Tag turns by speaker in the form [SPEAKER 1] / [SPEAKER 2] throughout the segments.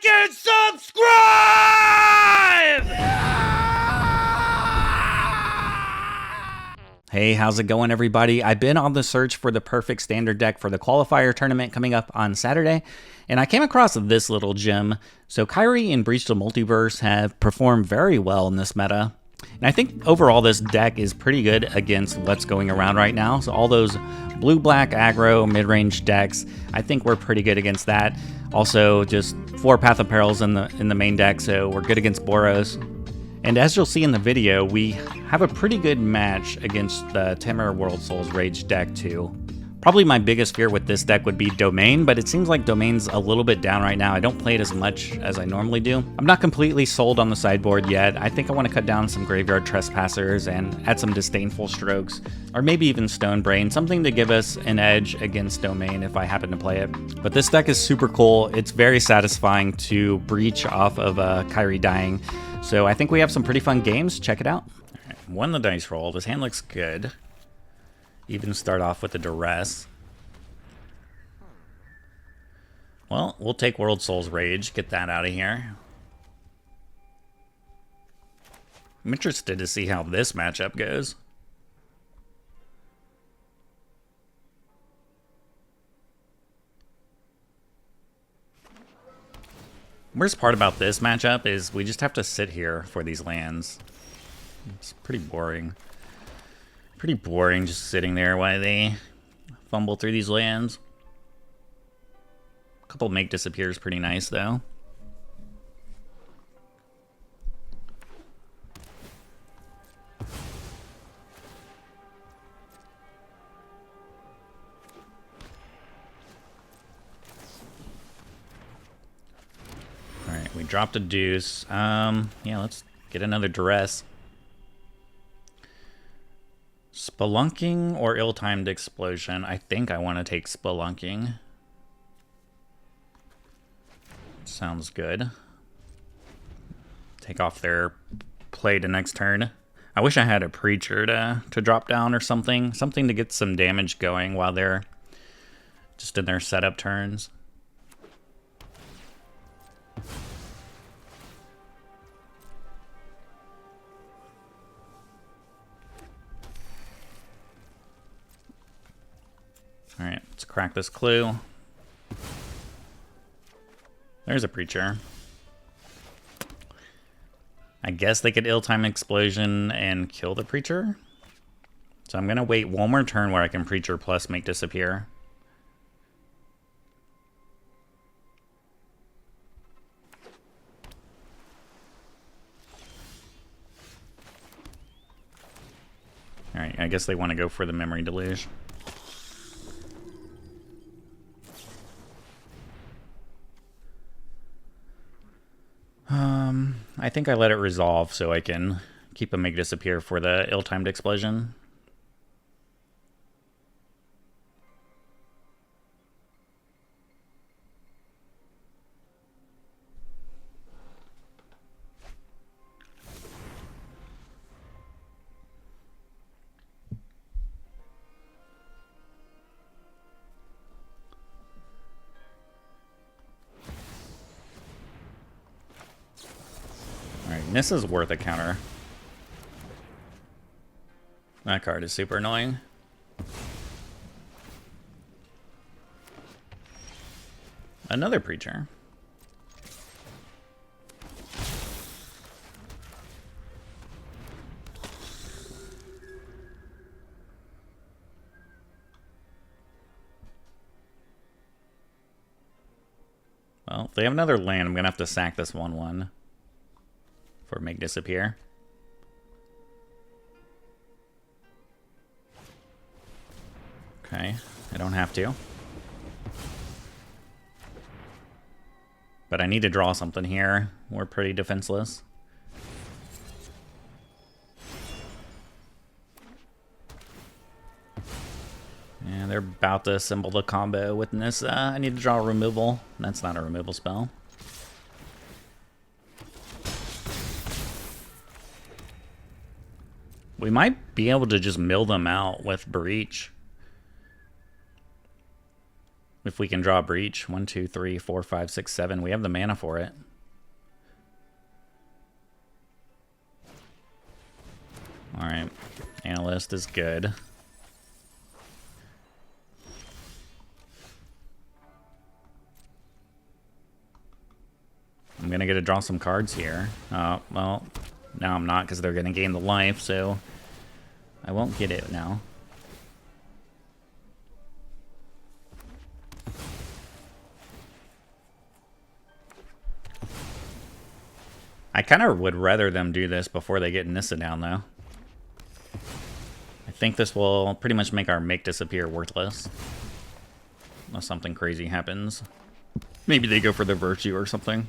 [SPEAKER 1] like and subscribe! Hey, how's it going, everybody? I've been on the search for the perfect standard deck for the qualifier tournament coming up on Saturday, and I came across this little gem. So Kairi and Breach the Multiverse have performed very well in this meta, and I think overall this deck is pretty good against what's going around right now. So all those blue-black aggro mid-range decks, I think we're pretty good against that. Also, just 4 Path of Perils in the main deck, so we're good against Boros. And as you'll see in the video, we have a pretty good match against the Temur World Souls Rage deck too. Probably my biggest fear with this deck would be Domain, but it seems like Domain's a little bit down right now. I don't play it as much as I normally do. I'm not completely sold on the sideboard yet. I think I want to cut down some Graveyard Trespassers and add some Disdainful Strokes, or maybe even Stone Brain, something to give us an edge against Domain if I happen to play it. But this deck is super cool. It's very satisfying to breach off of Kairi dying. So I think we have some pretty fun games. Check it out. All right, won the dice roll. This hand looks good. Even start off with the Duress. Well, we'll take World Souls Rage. Get that out of here. I'm interested to see how this matchup goes. Worst part about this matchup is we just have to sit here for these lands. It's pretty boring. Pretty boring just sitting there while they fumble through these lands. A couple make disappears pretty nice though. Alright, we dropped a Deduce. Yeah, let's get another Duress. Spelunking or ill-timed explosion? I think I want to take Spelunking. Sounds good. Take off their play to next turn. I wish I had a Preacher to drop down or something. Something to get some damage going while they're just in their setup turns. Alright, let's crack this clue. There's a Preacher. I guess they could ill-time explosion and kill the Preacher. So I'm gonna wait one more turn where I can Preacher plus make disappear. Alright, I guess they want to go for the Memory Deluge. I think I let it resolve so I can keep a make disappear for the ill-timed explosion. This is worth a counter. That card is super annoying. Another Preacher. Well, if they have another land, I'm gonna have to sack this 1/1. For make disappear. Okay, I don't have to. But I need to draw something here. We're pretty defenseless. And they're about to assemble the combo with this. I need to draw a removal. That's not a removal spell. We might be able to just mill them out with Breach. If we can draw Breach. 1, 2, 3, 4, 5, 6, 7. We have the mana for it. Alright. Analyst is good. I'm going to get to draw some cards here. Well, now I'm not because they're going to gain the life, so I won't get it now. I kind of would rather them do this before they get Nissa down, though. I think this will pretty much make our make disappear worthless. Unless something crazy happens. Maybe they go for the Virtue or something.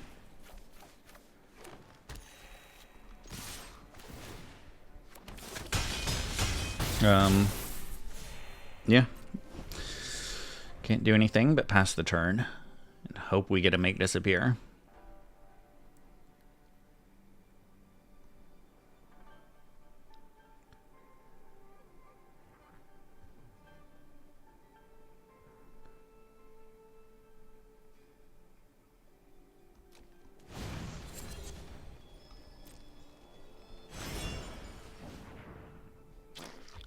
[SPEAKER 1] Yeah. Can't do anything but pass the turn. And hope we get a make disappear.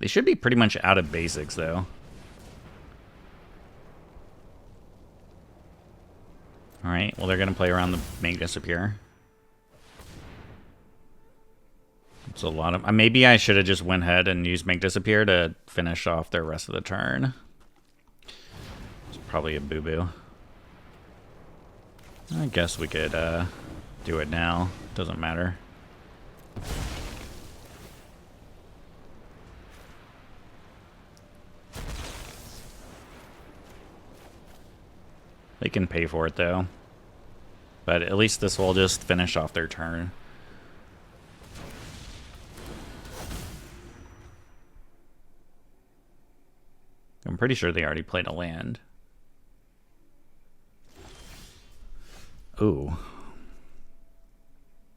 [SPEAKER 1] They should be pretty much out of basics, though. Alright, well, they're going to play around the make disappear. It's a lot of... maybe I should have just went ahead and used make disappear to finish off their rest of the turn. It's probably a boo-boo. I guess we could do it now. Doesn't matter. They can pay for it, though. But at least this will just finish off their turn. I'm pretty sure they already played a land. Ooh.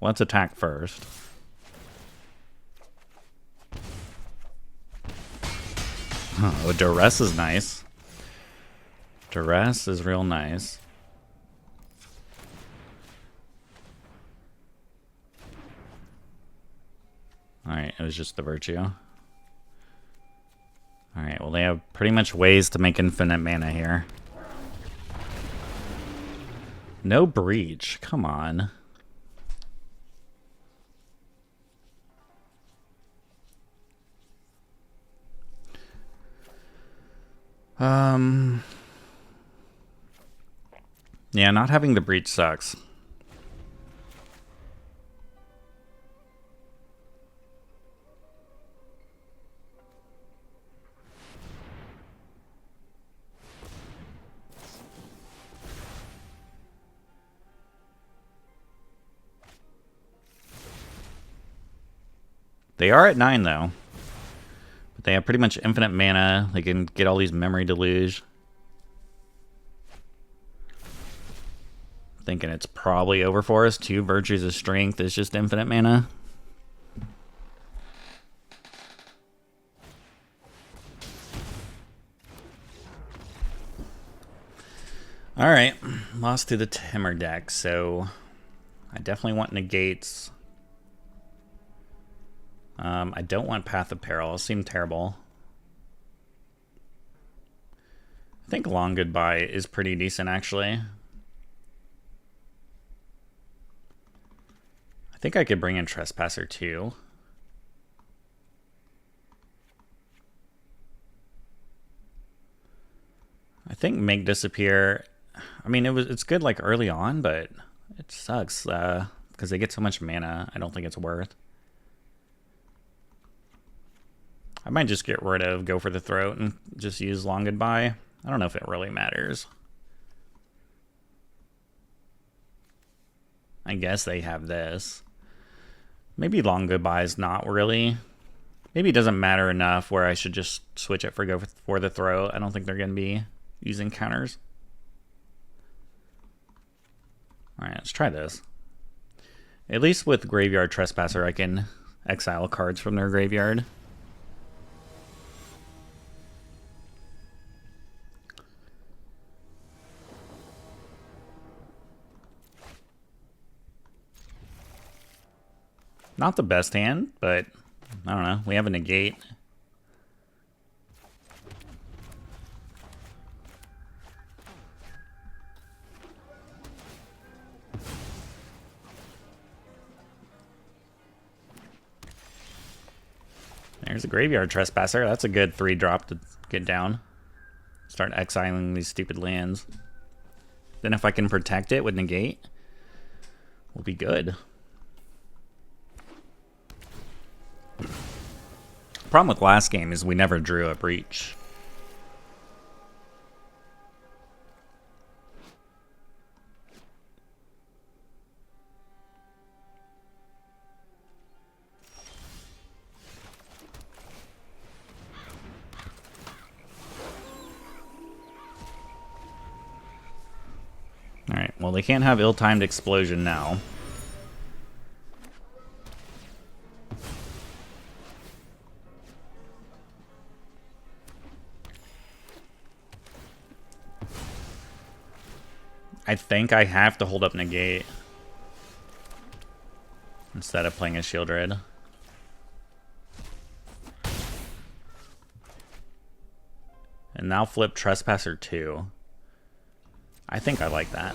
[SPEAKER 1] Let's attack first. Oh, Duress is nice. Duress is real nice. Alright, it was just the Virtue. Alright, well, they have pretty much ways to make infinite mana here. No Breach. Come on. Yeah, not having the Breach sucks. They are at 9, though. But they have pretty much infinite mana. They can get all these Memory Deluge. Thinking it's probably over for us. 2 Virtues of Strength is just infinite mana. Alright, lost to the Temur deck, so I definitely want Negates. I don't want Path of Peril. It'll seem terrible. I think Long Goodbye is pretty decent, actually. I think I could bring in Trespasser, too. I think Make Disappear... I mean, it's good, like, early on, but it sucks. Because they get so much mana, I don't think it's worth. I might just get rid of Go for the Throat and just use Long Goodbye. I don't know if it really matters. I guess they have this. Maybe Long Goodbye is not really. Maybe it doesn't matter enough where I should just switch it for Go for the Throat. I don't think they're going to be using counters. Alright, let's try this. At least with Graveyard Trespasser, I can exile cards from their graveyard. Not the best hand, but I don't know. We have a Negate. There's a Graveyard Trespasser. That's a good 3-drop to get down. Start exiling these stupid lands. Then if I can protect it with Negate, we'll be good. Problem with last game is we never drew a Breach. Alright, well they can't have ill-timed explosion now. I think I have to hold up Negate instead of playing a Sheoldred. And now flip Trespasser 2. I think I like that.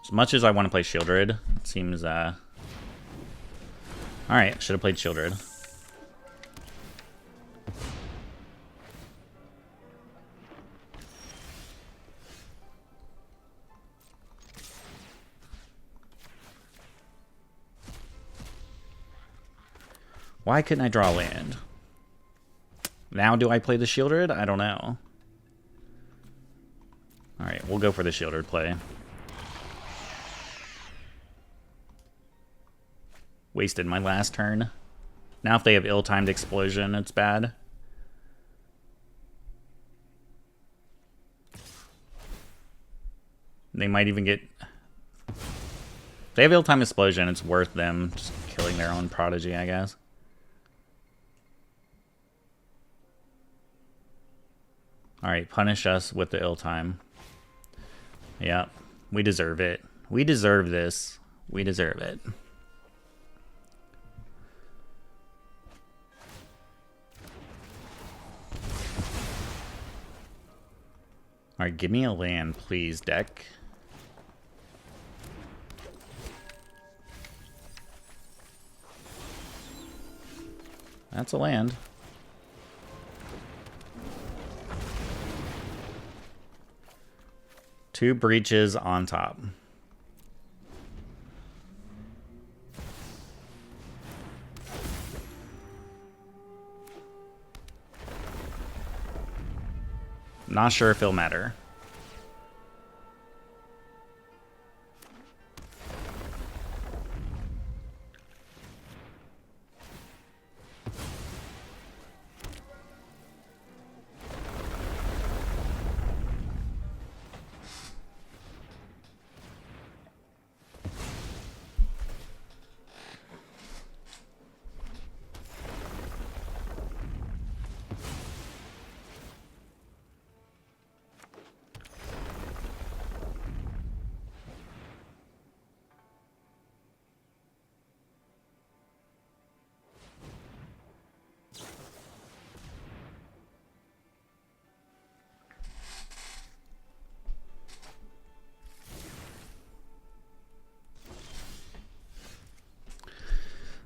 [SPEAKER 1] As much as I want to play Sheoldred, it seems, alright, should have played Sheoldred. Why couldn't I draw land? Now do I play the Sheoldred? I don't know. Alright, we'll go for the Sheoldred play. Wasted my last turn. Now if they have ill-timed explosion, it's bad. They might even get... If they have ill-timed explosion, it's worth them just killing their own prodigy, I guess. Alright, punish us with the ill-time. Yep, we deserve it. We deserve this. We deserve it. Alright, give me a land, please, deck. That's a land. Two breaches on top. Not sure if it'll matter.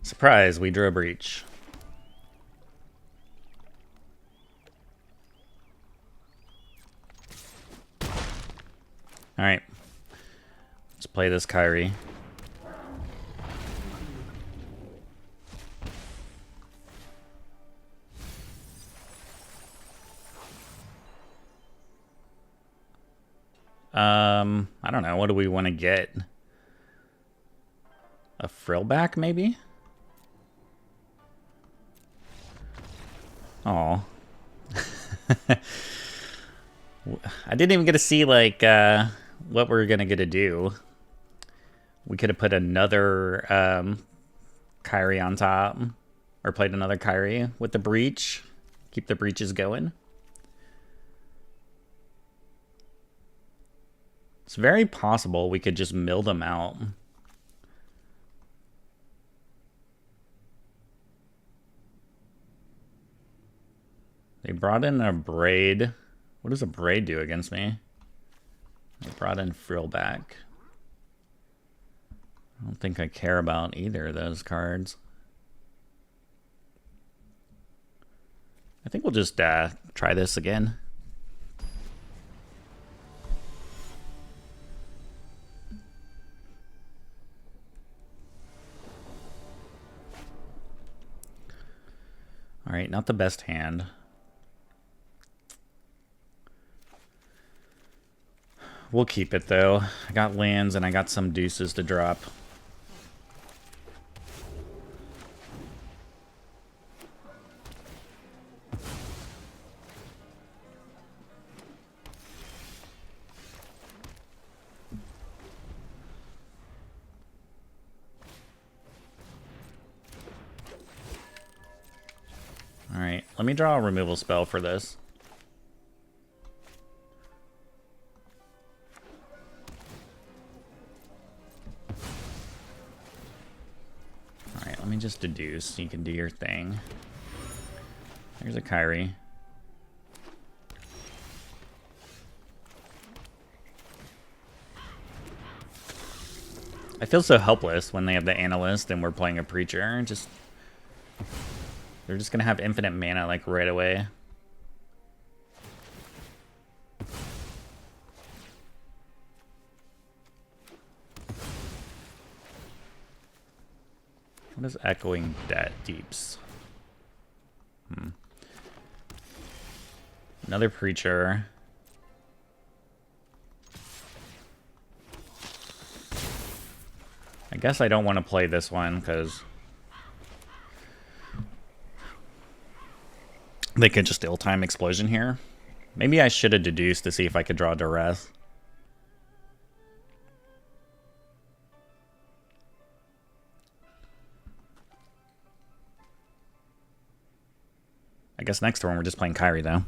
[SPEAKER 1] Surprise, we drew a breach. Alright. Let's play this Kairi. I don't know. What do we want to get? A Frillback, maybe? Oh, I didn't even get to see like what we're gonna get to do. We could have put another Kairi on top, or played another Kairi with the breach. Keep the breaches going. It's very possible we could just mill them out. They brought in a Braid. What does a Braid do against me? They brought in Frillback. I don't think I care about either of those cards. I think we'll just try this again. All right, not the best hand. We'll keep it though. I got lands and I got some deuces to drop. Alright, let me draw a removal spell for this. Alright, let me just deduce. You can do your thing. There's a Kairi. I feel so helpless when they have the Analyst and we're playing a Preacher. They're just gonna have infinite mana like right away. What is Echoing Deeps? Another Preacher. I guess I don't want to play this one because they could just ill-time Explosion here. Maybe I should have deduced to see if I could draw Duress. I guess next turn we're just playing Kairi though.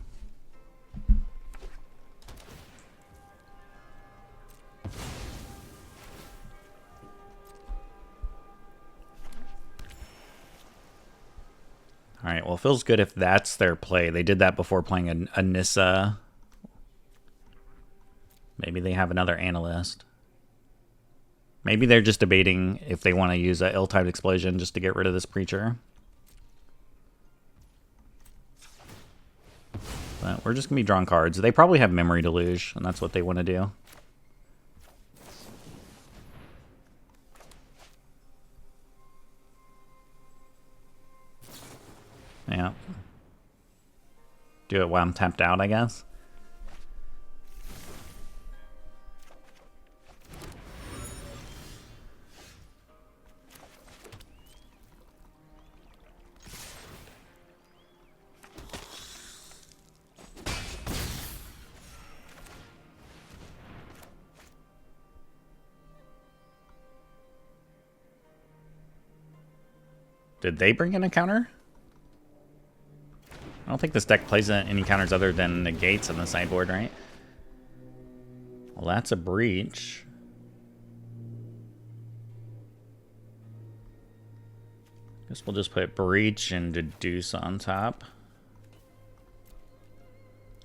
[SPEAKER 1] Alright, well, it feels good if that's their play. They did that before playing a Nissa. Maybe they have another Analyst. Maybe they're just debating if they want to use an ill-timed Explosion just to get rid of this Preacher. But we're just going to be drawing cards. They probably have Memory Deluge, and that's what they want to do. Yeah. Do it while I'm tapped out, I guess. Did they bring in a counter? I don't think this deck plays any counters other than Negates on the sideboard, right? Well, that's a Breach. Guess we'll just put Breach and Deduce on top.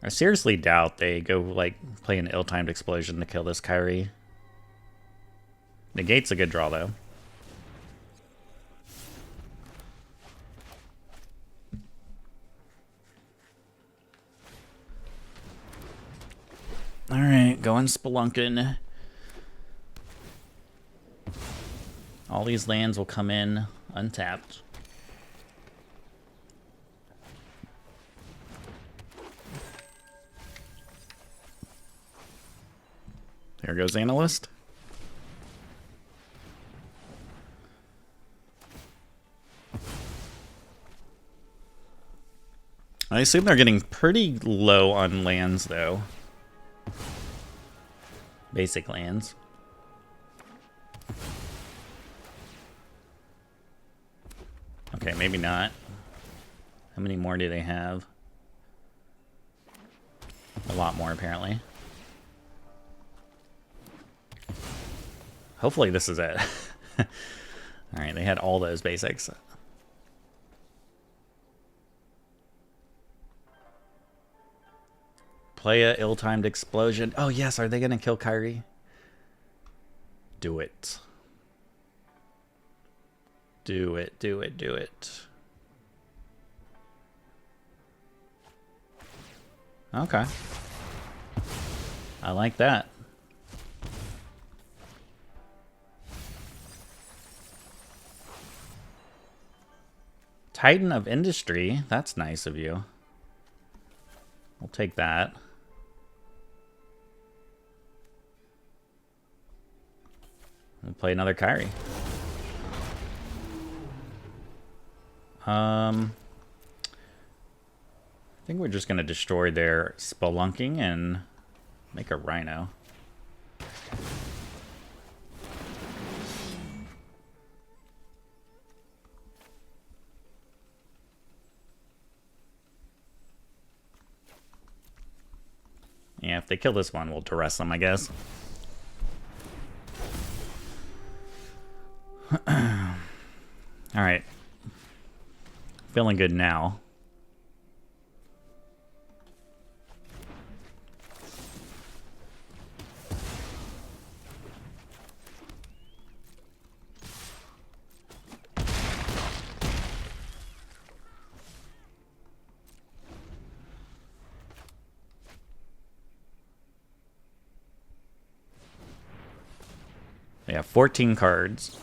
[SPEAKER 1] I seriously doubt they go, like, play an ill-timed Explosion to kill this Kairi. Negate's a good draw, though. Alright, going spelunking. All these lands will come in untapped. There goes Analyst. I assume they're getting pretty low on lands, though. Basic lands. Okay, maybe not. How many more do they have? A lot more, apparently. Hopefully this is it. Alright, they had all those basics. Play a ill-timed explosion. Oh yes, are they gonna kill Kairi? Do it. Do it, do it, do it. Okay. I like that. Titan of Industry. That's nice of you. We'll take that. We'll play another Kairi. I think we're just going to destroy their Spelunking and make a Rhino. Yeah, if they kill this one, we'll Duress them, I guess. Alright. Feeling good now. They have 14 cards.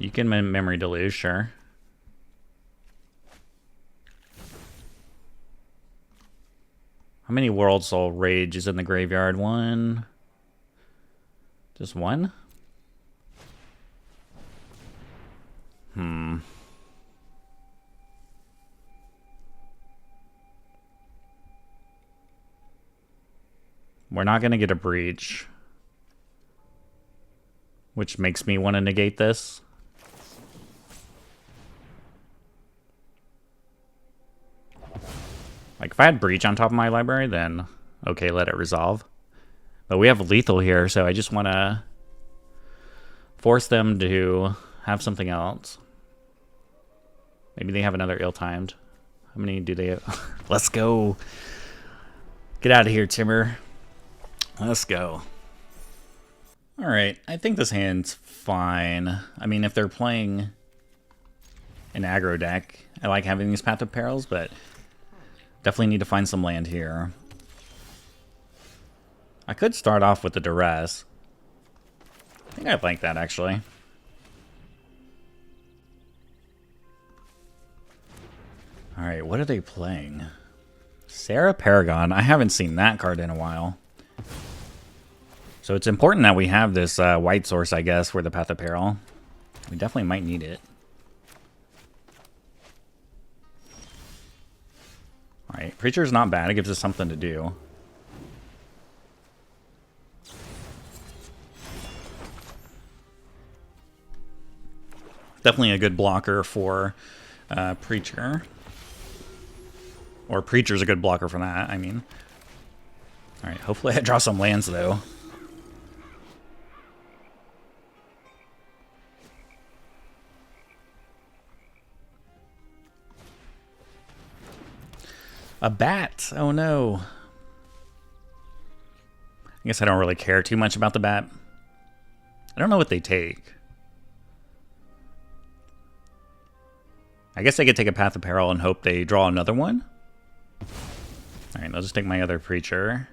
[SPEAKER 1] You can memory Deluge, sure. How many World Soul Rage is in the graveyard? One? Just one? We're not going to get a Breach, which makes me want to negate this. Like, if I had Breach on top of my library, then okay, let it resolve. But we have Lethal here, so I just want to force them to have something else. Maybe they have another ill-timed. How many do they have? Let's go. Get out of here, Temur. Let's go. Alright, I think this hand's fine. I mean, if they're playing an aggro deck, I like having these Path of Perils, but definitely need to find some land here. I could start off with the Duress. I think I'd like that, actually. Alright, what are they playing? Sarah Paragon. I haven't seen that card in a while. So it's important that we have this white source, I guess, for the Path of Peril. We definitely might need it. Alright, Preacher's not bad. It gives us something to do. Definitely a good blocker for Preacher. Or Preacher's a good blocker for that, I mean. Alright, hopefully I draw some lands, though. A bat! Oh no. I guess I don't really care too much about the bat. I don't know what they take. I guess I could take a Path of Peril and hope they draw another one. Alright, I'll just take my other Preacher.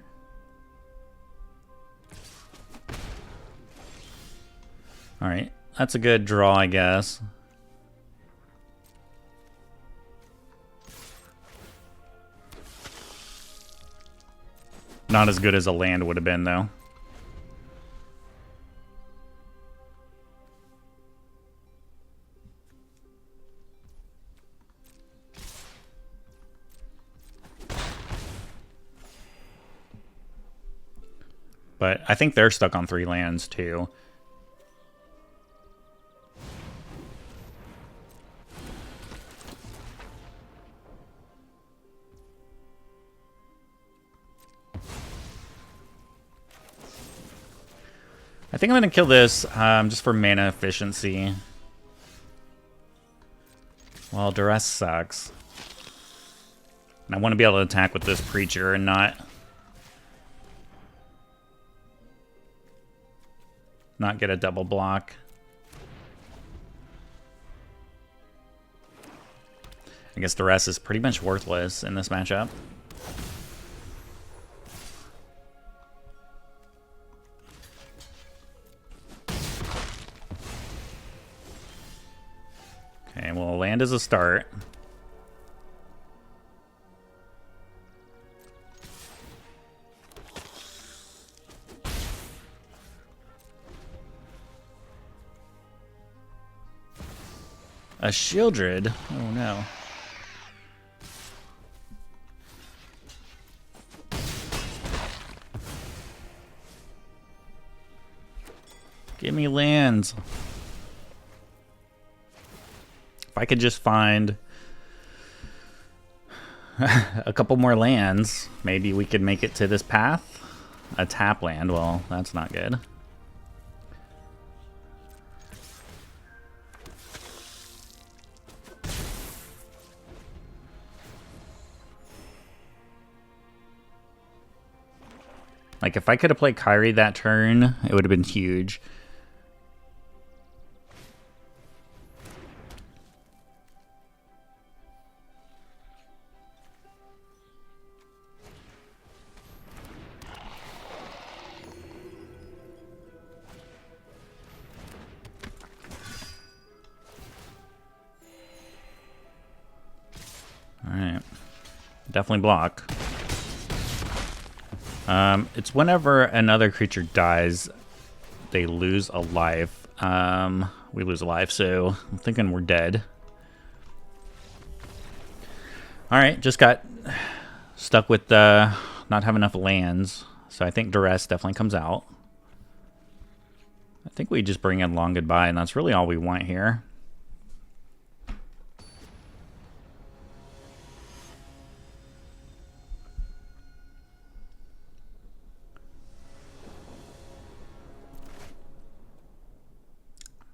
[SPEAKER 1] Alright, that's a good draw, I guess. Not as good as a land would have been, though. But I think they're stuck on 3 lands, too. I think I'm going to kill this just for mana efficiency. Well, Duress sucks. And I want to be able to attack with this Preacher and not get a double block. I guess Duress is pretty much worthless in this matchup. Okay, well, land is a start. A Sheoldred? Oh no. Give me lands. If I could just find a couple more lands, maybe we could make it to this path. A tap land, well, that's not good. Like, if I could have played Kairi that turn, it would have been huge. Alright. Definitely block. It's whenever another creature dies, they lose a life. We lose a life, so I'm thinking we're dead. Alright, just got stuck with not having enough lands, so I think Duress definitely comes out. I think we just bring in Long Goodbye, and that's really all we want here.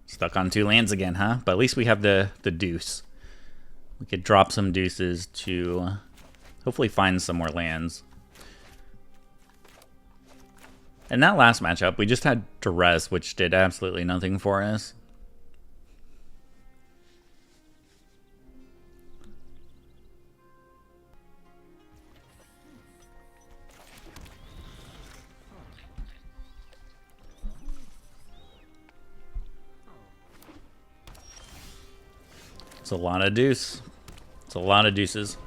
[SPEAKER 1] Stuck on 2 lands again, huh? But at least we have the Deuce. We could drop some deuces to hopefully find some more lands. In that last matchup, we just had Duress, which did absolutely nothing for us. It's a lot of deuce. It's a lot of deuces.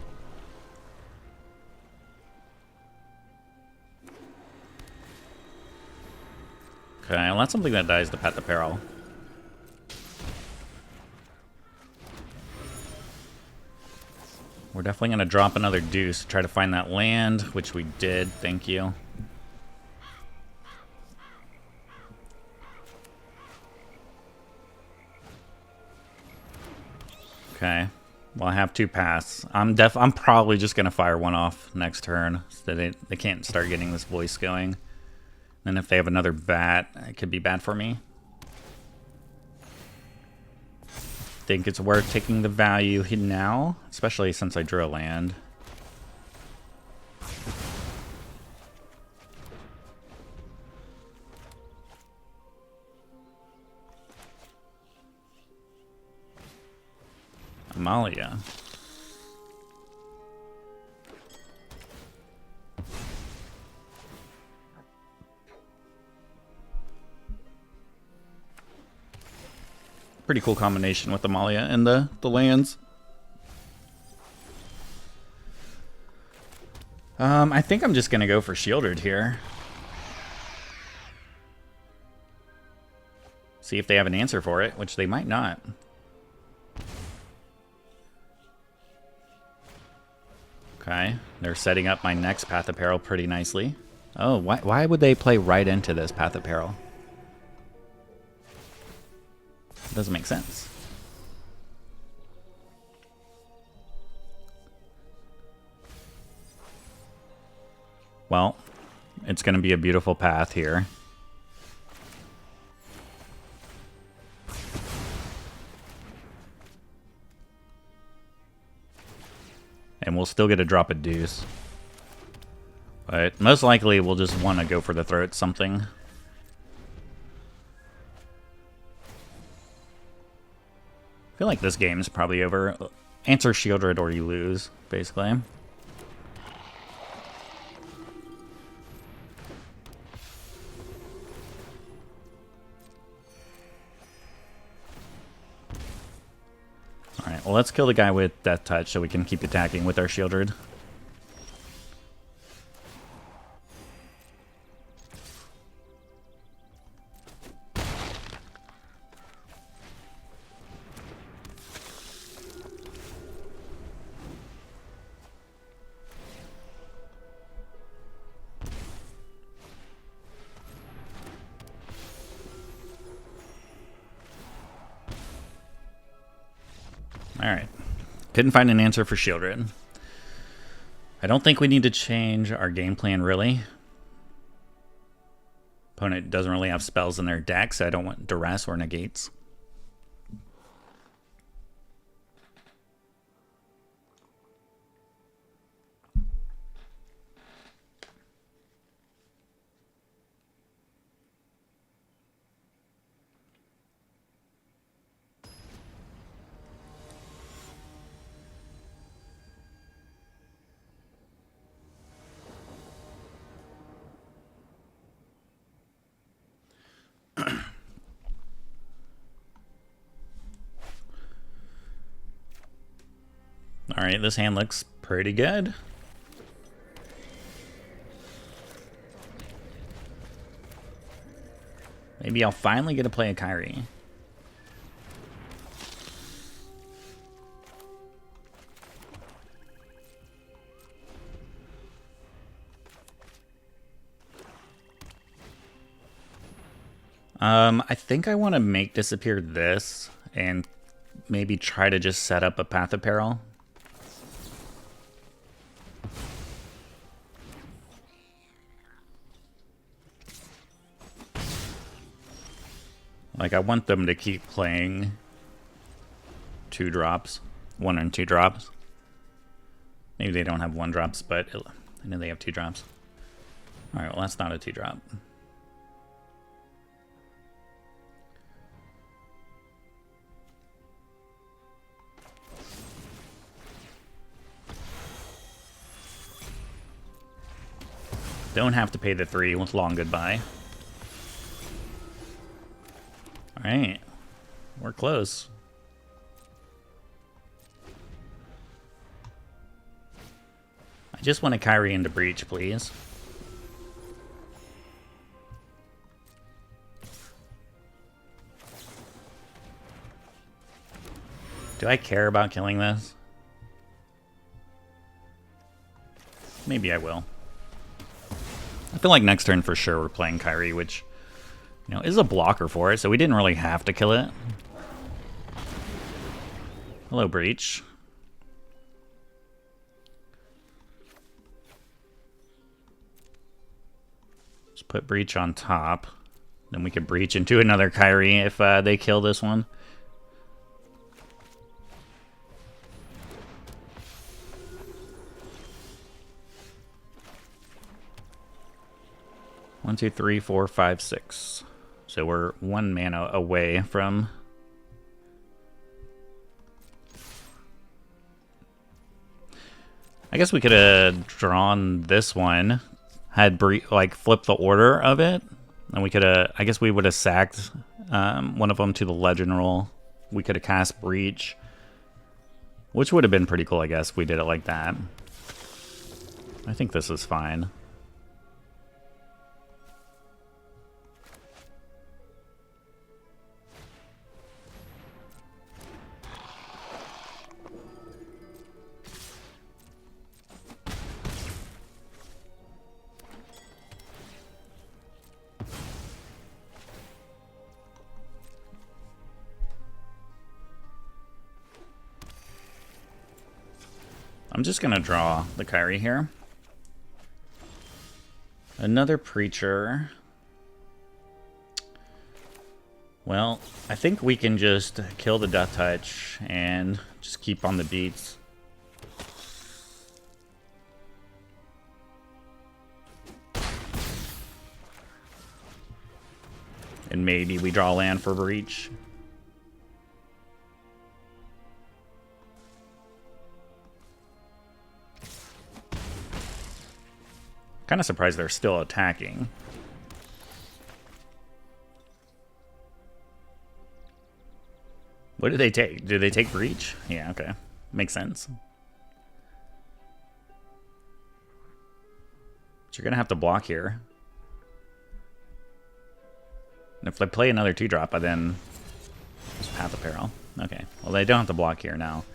[SPEAKER 1] Okay, well, that's something that dies the Path of Peril. We're definitely going to drop another deuce to try to find that land, which we did. Thank you. Okay. Well, I have 2 paths. I'm probably just gonna fire one off next turn, so they can't start getting this voice going. And if they have another bat, it could be bad for me. Think it's worth taking the value now, especially since I drew a land. Amalia. Pretty cool combination with Amalia and the lands. I think I'm just gonna go for Sheoldred here. See if they have an answer for it, which they might not. Okay, they're setting up my next Path of Peril pretty nicely. Oh, why would they play right into this Path of Peril? It doesn't make sense. Well, it's going to be a beautiful path here. And and we'll still get a drop of Deuce. But most likely we'll just want to go for the throat something. I feel like this game is probably over. Answer Sheoldred or you lose, basically. Alright, well let's kill the guy with Death Touch so we can keep attacking with our Sheoldred. Alright. Couldn't find an answer for Sheoldred. I don't think we need to change our game plan, really. Opponent doesn't really have spells in their deck, so I don't want Duress or Negates. Alright, this hand looks pretty good. Maybe I'll finally get to play a Kairi. I think I want to make disappear this and maybe try to just set up a Path of Peril. Like, I want them to keep playing 2 drops. 1 and 2 drops. Maybe they don't have 1 drops, but I know they have 2 drops. Alright, well that's not a 2 drop. Don't have to pay the 3 with long goodbye. Alright. We're close. I just want to Kairi into Breach, please. Do I care about killing this? Maybe I will. I feel like next turn for sure we're playing Kairi, which, you know, is a blocker for it, so we didn't really have to kill it. Hello, Breach. Let's put Breach on top. Then we could Breach into another Kairi if they kill this one. One, two, three, four, five, six. So we're 1 mana away from... I guess we could have drawn this one, had like flipped the order of it, and we could have... I guess we would have sacked one of them to the legend roll. We could have cast Breach, which would have been pretty cool, I guess, if we did it like that. I think this is fine. I'm just going to draw the Kairi here. Another Preacher. Well, I think we can just kill the Death Touch and just keep on the beats. And maybe we draw land for Breach. Kind of surprised they're still attacking. What did they take? Did they take Breach? Yeah, okay. Makes sense. But you're going to have to block here. And if they play another 2-drop, then it's Path of Peril. Okay, well they don't have to block here now.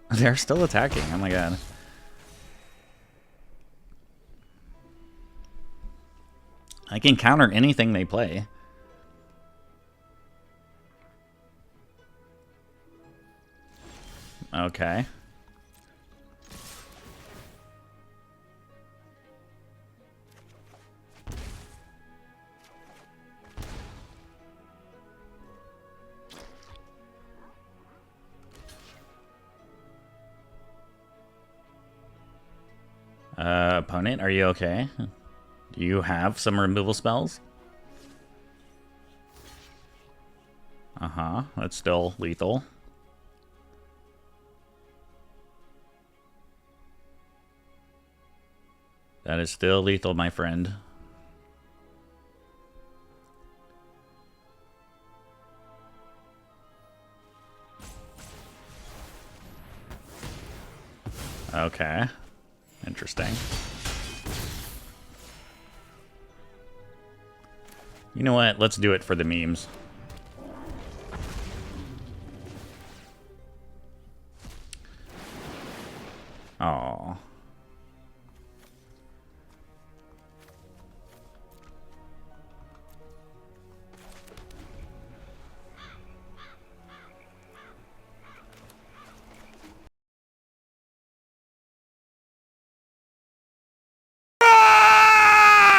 [SPEAKER 1] They're still attacking. Oh my god. I can counter anything they play. Okay. Opponent, are you okay? Do you have some removal spells? Uh-huh, that's still lethal. That is still lethal, my friend. Okay. Interesting. You know what? Let's do it for the memes. Oh.